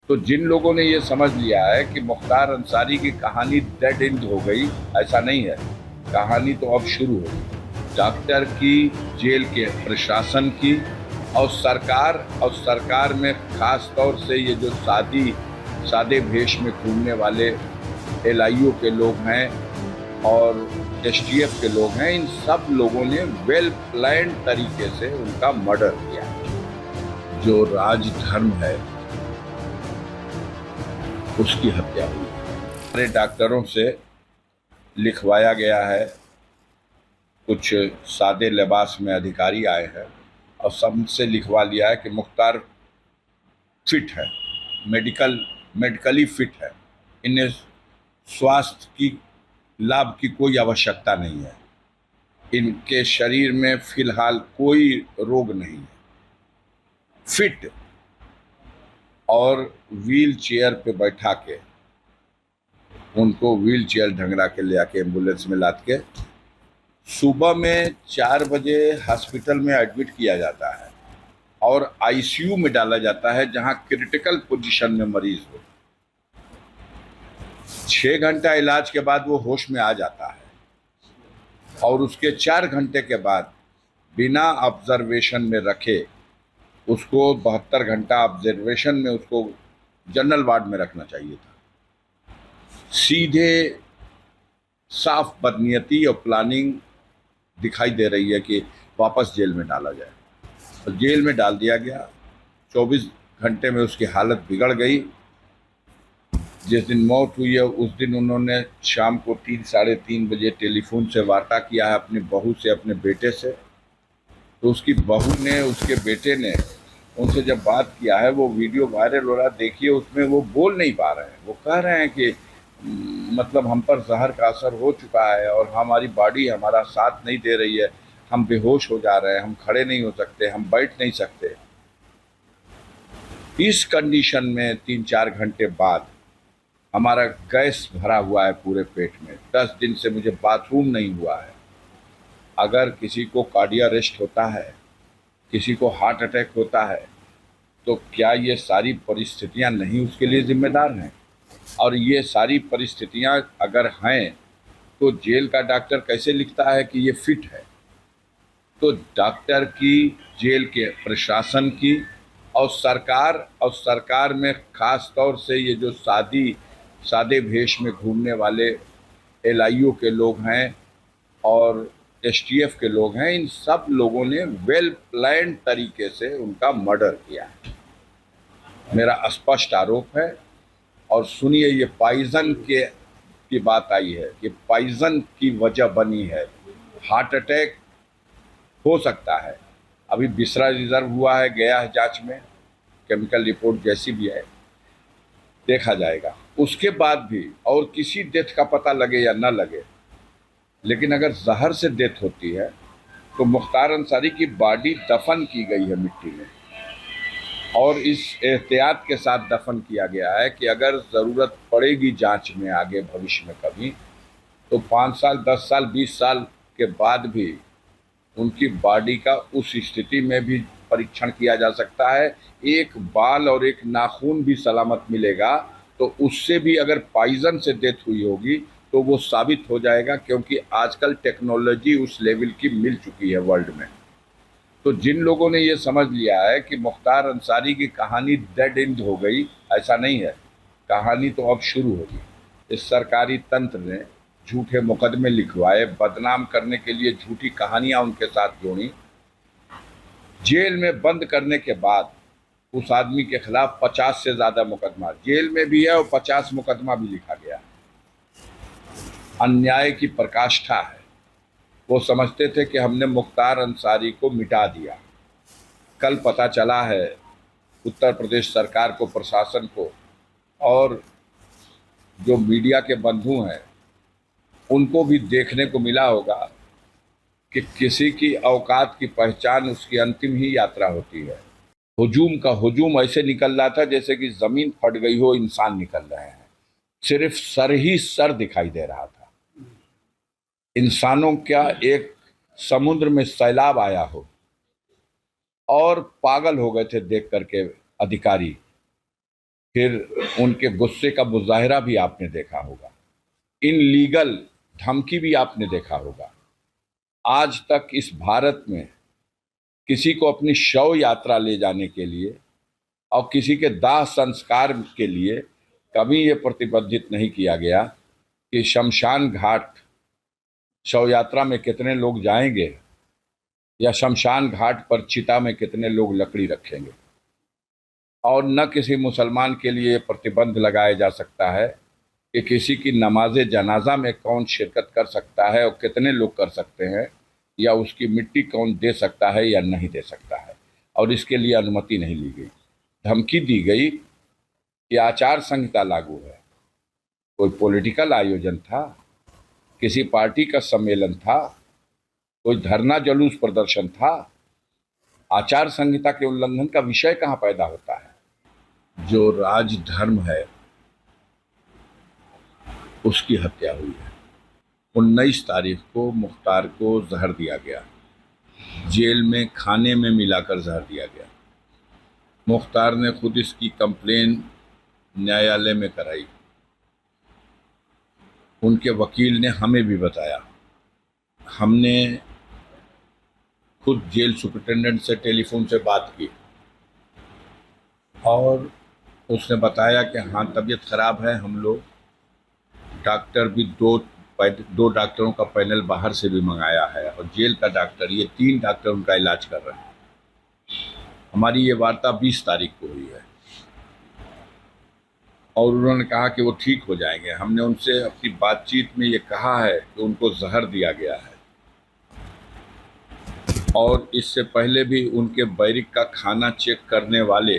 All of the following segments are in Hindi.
तो जिन लोगों ने ये समझ लिया है कि मुख्तार अंसारी की कहानी डेड एंड हो गई, ऐसा नहीं है। कहानी तो अब शुरू होगी। डॉक्टर की, जेल के प्रशासन की और सरकार में खास तौर से ये जो सादे भेष में घूमने वाले एलआईयू के लोग हैं और एसटीएफ के लोग हैं, इन सब लोगों ने वेल प्लान तरीके से उनका मर्डर किया। जो राजधर्म है उसकी हत्या हुई। सारे डॉक्टरों से लिखवाया गया है, कुछ सादे लिबास में अधिकारी आए हैं और सबसे लिखवा लिया है कि मुख्तार फिट है, मेडिकली फिट है, इन्हें स्वास्थ्य की लाभ की कोई आवश्यकता नहीं है, इनके शरीर में फिलहाल कोई रोग नहीं है, फिट। और व्हील चेयर पे बैठा के उनको व्हील चेयर ढंगरा के ले आके एम्बुलेंस में लाद के सुबह में 4 बजे हॉस्पिटल में एडमिट किया जाता है और आईसीयू में डाला जाता है, जहां क्रिटिकल पोजीशन में मरीज हो। 6 घंटा इलाज के बाद वो होश में आ जाता है और उसके 4 घंटे के बाद बिना ऑब्जर्वेशन में रखे उसको 72 घंटा ऑब्जर्वेशन में उसको जनरल वार्ड में रखना चाहिए था। सीधे साफ बदनीयती और प्लानिंग दिखाई दे रही है कि वापस जेल में डाला जाए। तो जेल में डाल दिया गया। 24 घंटे में उसकी हालत बिगड़ गई। जिस दिन मौत हुई है उस दिन उन्होंने शाम को 3-3:30 बजे टेलीफोन से वार्ता किया है अपनी बहू से, अपने बेटे से। तो उसकी बहू ने, उसके बेटे ने उनसे जब बात किया है, वो वीडियो वायरल हो रहा, देखिए उसमें वो बोल नहीं पा रहे हैं। वो कह रहे हैं कि मतलब हम पर जहर का असर हो चुका है और हमारी बॉडी हमारा साथ नहीं दे रही है, हम बेहोश हो जा रहे हैं, हम खड़े नहीं हो सकते, हम बैठ नहीं सकते। इस कंडीशन में 3-4 घंटे बाद हमारा गैस भरा हुआ है पूरे पेट में, 10 दिन से मुझे बाथरूम नहीं हुआ है। अगर किसी को कार्डियक अरेस्ट होता है, किसी को हार्ट अटैक होता है, तो क्या ये सारी परिस्थितियां नहीं उसके लिए जिम्मेदार हैं? और ये सारी परिस्थितियां अगर हैं तो जेल का डॉक्टर कैसे लिखता है कि ये फिट है? तो डॉक्टर की, जेल के प्रशासन की और सरकार में खास तौर से ये जो सादे भेष में घूमने वाले एलआईयू के लोग हैं और एसटीएफ के लोग हैं, इन सब लोगों ने वेल प्लान तरीके से उनका मर्डर किया है। मेरा स्पष्ट आरोप है। और सुनिए, ये पॉइजन की बात आई है कि पॉइजन की वजह बनी है। हार्ट अटैक हो सकता है, अभी बिसरा रिजर्व हुआ है, गया है जांच में, केमिकल रिपोर्ट जैसी भी है देखा जाएगा। उसके बाद भी और किसी डेथ का पता लगे या ना लगे, लेकिन अगर जहर से डेथ होती है तो मुख्तार अंसारी की बॉडी दफन की गई है मिट्टी में, और इस एहतियात के साथ दफन किया गया है कि अगर ज़रूरत पड़ेगी जांच में आगे भविष्य में कभी, तो 5 साल, 10 साल, 20 साल के बाद भी उनकी बॉडी का उस स्थिति में भी परीक्षण किया जा सकता है। एक बाल और एक नाखून भी सलामत मिलेगा, तो उससे भी अगर पॉइजन से डेथ हुई होगी तो वो साबित हो जाएगा, क्योंकि आजकल टेक्नोलॉजी उस लेवल की मिल चुकी है वर्ल्ड में। तो जिन लोगों ने ये समझ लिया है कि मुख्तार अंसारी की कहानी डेड एंड हो गई, ऐसा नहीं है। कहानी तो अब शुरू होगी। इस सरकारी तंत्र ने झूठे मुकदमे लिखवाए, बदनाम करने के लिए झूठी कहानियां उनके साथ जोड़ी। जेल में बंद करने के बाद उस आदमी के खिलाफ 50 से ज्यादा मुकदमा जेल में भी है और 50 मुकदमा भी लिखा गया है। अन्याय की पराकाष्ठा है। वो समझते थे कि हमने मुख्तार अंसारी को मिटा दिया। कल पता चला है उत्तर प्रदेश सरकार को, प्रशासन को और जो मीडिया के बंधु हैं उनको भी देखने को मिला होगा कि किसी की औकात की पहचान उसकी अंतिम ही यात्रा होती है। हुजूम का हुजूम ऐसे निकल रहा था जैसे कि जमीन फट गई हो, इंसान निकल रहे हैं। सिर्फ सर ही सर दिखाई दे रहा था। इंसानों क्या एक समुद्र में सैलाब आया हो, और पागल हो गए थे देख करके अधिकारी। फिर उनके गुस्से का मुजाहरा भी आपने देखा होगा, इनलीगल धमकी भी आपने देखा होगा। आज तक इस भारत में किसी को अपनी शव यात्रा ले जाने के लिए और किसी के दाह संस्कार के लिए कभी ये प्रतिबंधित नहीं किया गया कि शमशान घाट शव यात्रा में कितने लोग जाएंगे या शमशान घाट पर चिता में कितने लोग लकड़ी रखेंगे। और न किसी मुसलमान के लिए प्रतिबंध लगाया जा सकता है कि किसी की नमाज जनाजा में कौन शिरकत कर सकता है और कितने लोग कर सकते हैं, या उसकी मिट्टी कौन दे सकता है या नहीं दे सकता है, और इसके लिए अनुमति नहीं ली गई। धमकी दी गई कि आचार संहिता लागू है। कोई पॉलिटिकल आयोजन था, किसी पार्टी का सम्मेलन था, कोई धरना जुलूस प्रदर्शन था, आचार संहिता के उल्लंघन का विषय कहाँ पैदा होता है। जो राजधर्म है उसकी हत्या हुई है। 19 तारीख को मुख्तार को जहर दिया गया, जेल में खाने में मिलाकर जहर दिया गया। मुख्तार ने खुद इसकी कंप्लेन न्यायालय में कराई। उनके वकील ने हमें भी बताया। हमने खुद जेल सुपरिटेंडेंट से टेलीफोन से बात की और उसने बताया कि हाँ तबीयत ख़राब है। हम लोग डॉक्टर भी दो डॉक्टरों का पैनल बाहर से भी मंगाया है और जेल का डॉक्टर, ये 3 डॉक्टर उनका इलाज कर रहे हैं। हमारी ये वार्ता 20 तारीख को हुई है और उन्होंने कहा कि वो ठीक हो जाएंगे। हमने उनसे अपनी बातचीत में ये कहा है कि उनको जहर दिया गया है और इससे पहले भी उनके बैरिक का खाना चेक करने वाले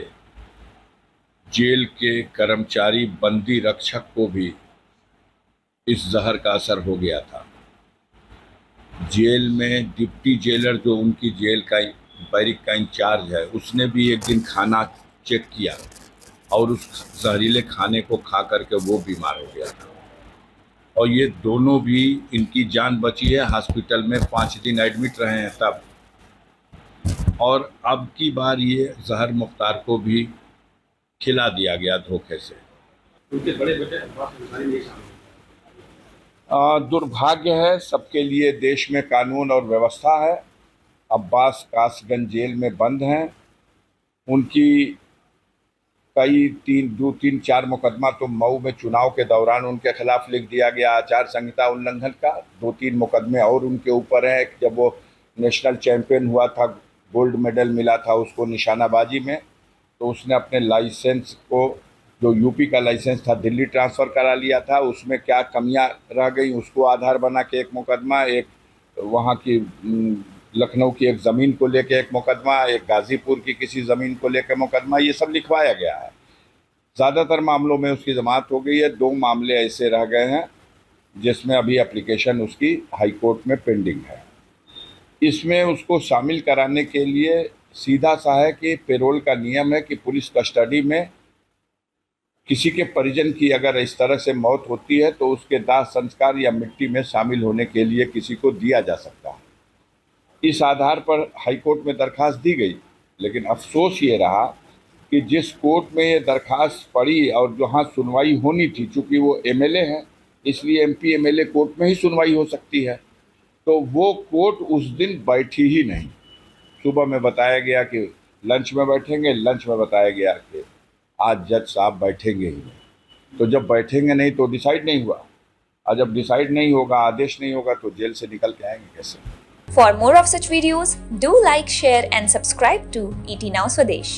जेल के कर्मचारी बंदी रक्षक को भी इस जहर का असर हो गया था। जेल में डिप्टी जेलर जो उनकी जेल का बैरिक का इंचार्ज है, उसने भी एक दिन खाना चेक किया और उस जहरीले खाने को खा करके वो बीमार हो गया था। और ये दोनों भी, इनकी जान बची है, हॉस्पिटल में 5 दिन एडमिट रहे हैं तब। और अब की बार ये जहर मुख्तार को भी खिला दिया गया धोखे से। उनके बड़े बेटे दुर्भाग्य है सबके लिए, देश में कानून और व्यवस्था है। अब्बास कासगंज जेल में बंद हैं। उनकी कई 3-4 मुकदमा तो मऊ में चुनाव के दौरान उनके खिलाफ लिख दिया गया आचार संहिता उल्लंघन का। 2-3 मुकदमे और उनके ऊपर हैं। जब वो नेशनल चैंपियन हुआ था, गोल्ड मेडल मिला था उसको निशानाबाजी में, तो उसने अपने लाइसेंस को, जो यूपी का लाइसेंस था, दिल्ली ट्रांसफ़र करा लिया था। उसमें क्या कमियां रह गई उसको आधार बना के एक मुकदमा, एक वहाँ की लखनऊ की एक ज़मीन को लेके एक मुकदमा, एक गाज़ीपुर की किसी ज़मीन को लेकर मुकदमा, ये सब लिखवाया गया है। ज़्यादातर मामलों में उसकी ज़मानत हो गई है। 2 मामले ऐसे रह गए हैं जिसमें अभी एप्लीकेशन उसकी हाई कोर्ट में पेंडिंग है। इसमें उसको शामिल कराने के लिए सीधा सा है कि पेरोल का नियम है कि पुलिस कस्टडी में किसी के परिजन की अगर इस तरह से मौत होती है तो उसके दाह संस्कार या मिट्टी में शामिल होने के लिए किसी को दिया जा सकता है। इस आधार पर हाईकोर्ट में दरखास्त दी गई, लेकिन अफसोस ये रहा कि जिस कोर्ट में ये दरखास्त पड़ी और जहाँ सुनवाई होनी थी, चूँकि वो एमएलए हैं इसलिए एमपी एमएलए कोर्ट में ही सुनवाई हो सकती है, तो वो कोर्ट उस दिन बैठी ही नहीं। सुबह में बताया गया कि लंच में बैठेंगे, लंच में बताया गया कि आज जज साहब बैठेंगे ही नहीं। तो जब बैठेंगे नहीं तो डिसाइड नहीं हुआ, और जब डिसाइड नहीं होगा, आदेश नहीं होगा, तो जेल से निकल के आएंगे कैसे। For more of such videos, do like, share and subscribe to ET Now Swadesh.